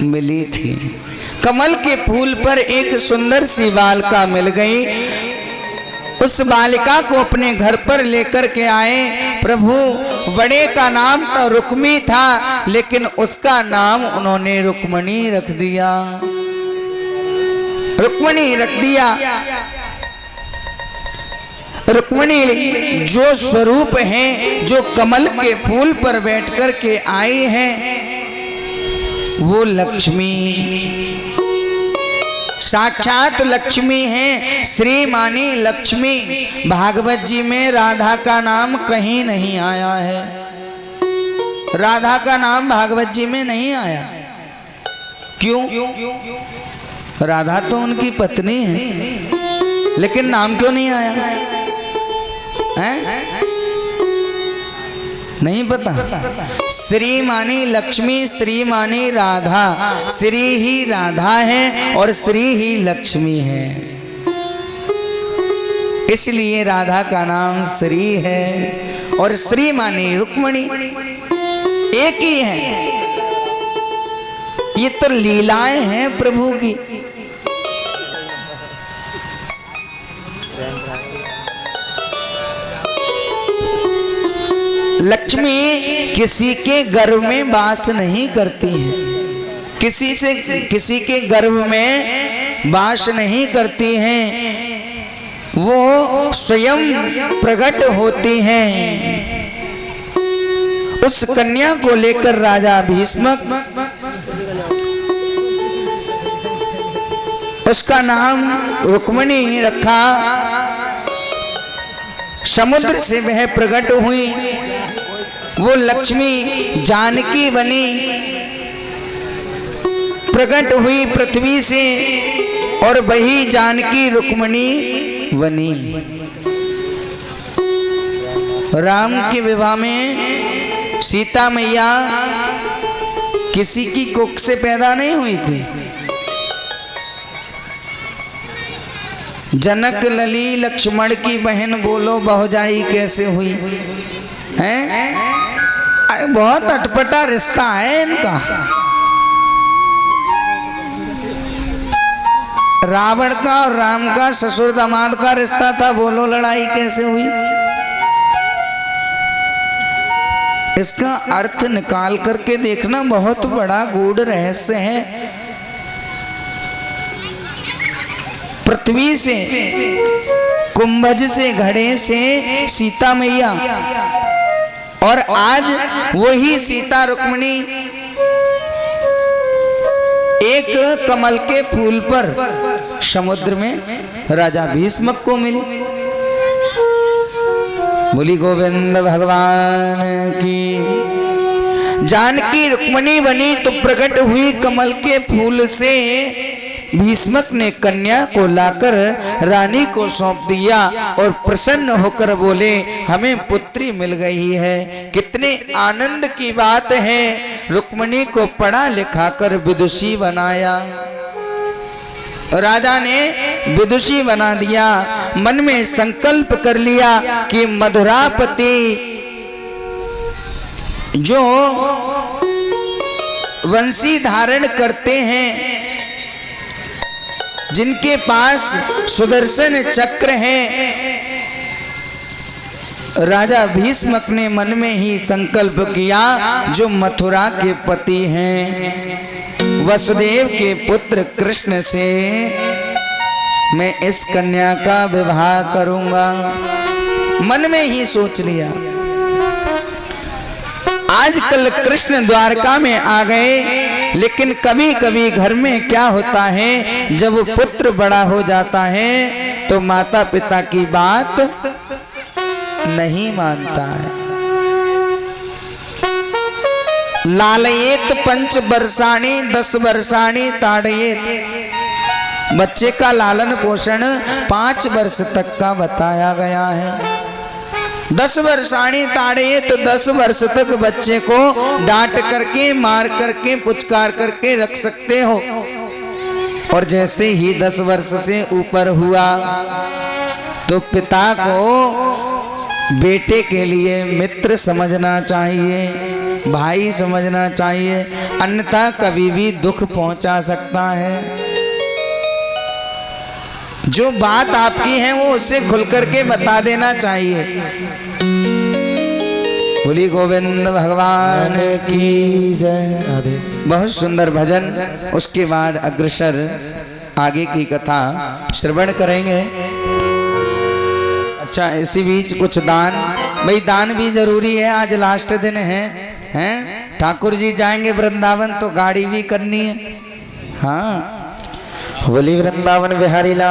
मिली थी। कमल के फूल पर एक सुंदर सी बालिका मिल गई। उस बालिका को अपने घर पर लेकर के आए प्रभु। बड़े का नाम तो रुक्मी था, लेकिन उसका नाम उन्होंने रुक्मणी रख दिया। रुक्मणी रख दिया। रुक्मणी जो स्वरूप है, जो कमल के फूल पर बैठ कर के आई है, वो लक्ष्मी, साक्षात लक्ष्मी है। श्री मानी लक्ष्मी। भागवत जी में राधा का नाम कहीं नहीं आया है। राधा का नाम भागवत जी में नहीं आया। क्यों? राधा तो उनकी पत्नी है, लेकिन नाम क्यों नहीं आया है? नहीं पता। श्री मानी लक्ष्मी, श्री मानी राधा। श्री ही राधा है और श्री ही लक्ष्मी है, इसलिए राधा का नाम श्री है और श्री मानी रुक्मणी एक ही है। ये तो लीलाएं हैं प्रभु की। लक्ष्मी किसी के गर्भ में वास नहीं करती है, किसी के गर्भ में वास नहीं करती हैं, वो स्वयं प्रकट होती हैं। उस कन्या को लेकर राजा भीष्मक, उसका नाम रुक्मणी रखा। समुद्र से वह प्रकट हुई, वो लक्ष्मी जानकी बनी, प्रकट हुई पृथ्वी से, और वही जानकी रुक्मणी बनी। राम के विवाह में सीता मैया किसी की कुख से पैदा नहीं हुई थी। जनक लली लक्ष्मण की बहन, बोलो बहुजाई कैसे हुई है? बहुत अटपटा रिश्ता है इनका। रावण का और राम का ससुर दामाद का रिश्ता था, बोलो लड़ाई कैसे हुई? इसका अर्थ निकाल करके देखना, बहुत बड़ा गूढ़ रहस्य है। पृथ्वी से, कुंभज से, घड़े से सीता मैया, और आज वही सीता रुक्मणी एक कमल के फूल पर समुद्र में राजा भीष्मक को मिली। बोली गोविंद भगवान की। जानकी रुक्मणी बनी तो प्रकट हुई कमल के फूल से। भीष्मक ने कन्या को लाकर रानी को सौंप दिया और प्रसन्न होकर बोले, हमें पुत्री मिल गई है। कितने आनंद की बात है। रुक्मणी को पढ़ा लिखा कर विदुषी बनाया। राजा ने विदुषी बना दिया। मन में संकल्प कर लिया कि मधुरापति जो वंशी धारण करते हैं, जिनके पास सुदर्शन चक्र है, राजा भीष्मक ने मन में ही संकल्प किया, जो मथुरा के पति हैं, वसुदेव के पुत्र कृष्ण से मैं इस कन्या का विवाह करूंगा। मन में ही सोच लिया। आजकल कृष्ण द्वारका में आ गए, लेकिन कभी कभी घर में क्या होता है, जब पुत्र बड़ा हो जाता है तो माता पिता की बात नहीं मानता है। लालयेत 5 वर्षाणि 10 वर्षाणि ताड़येत। बच्चे का लालन पोषण 5 वर्ष तक का बताया गया है। 10 वर्षाणी ताड़े, तो 10 वर्ष तक बच्चे को डांट करके, मार करके, पुचकार करके रख सकते हो। और जैसे ही 10 वर्ष से ऊपर हुआ तो पिता को बेटे के लिए मित्र समझना चाहिए, भाई समझना चाहिए, अन्यथा कभी भी दुख पहुंचा सकता है। जो बात आपकी है वो उससे खुल करके बता देना चाहिए। बोली गोविंद भगवान की जय। बहुत सुंदर भजन। उसके बाद अग्रसर आगे की कथा श्रवण करेंगे। अच्छा, इसी बीच कुछ दान, भाई दान भी जरूरी है। आज लास्ट दिन है, हैं? ठाकुर जी जाएंगे वृंदावन तो गाड़ी भी करनी है। हाँ, बोली वृंदावन बिहारी लाल।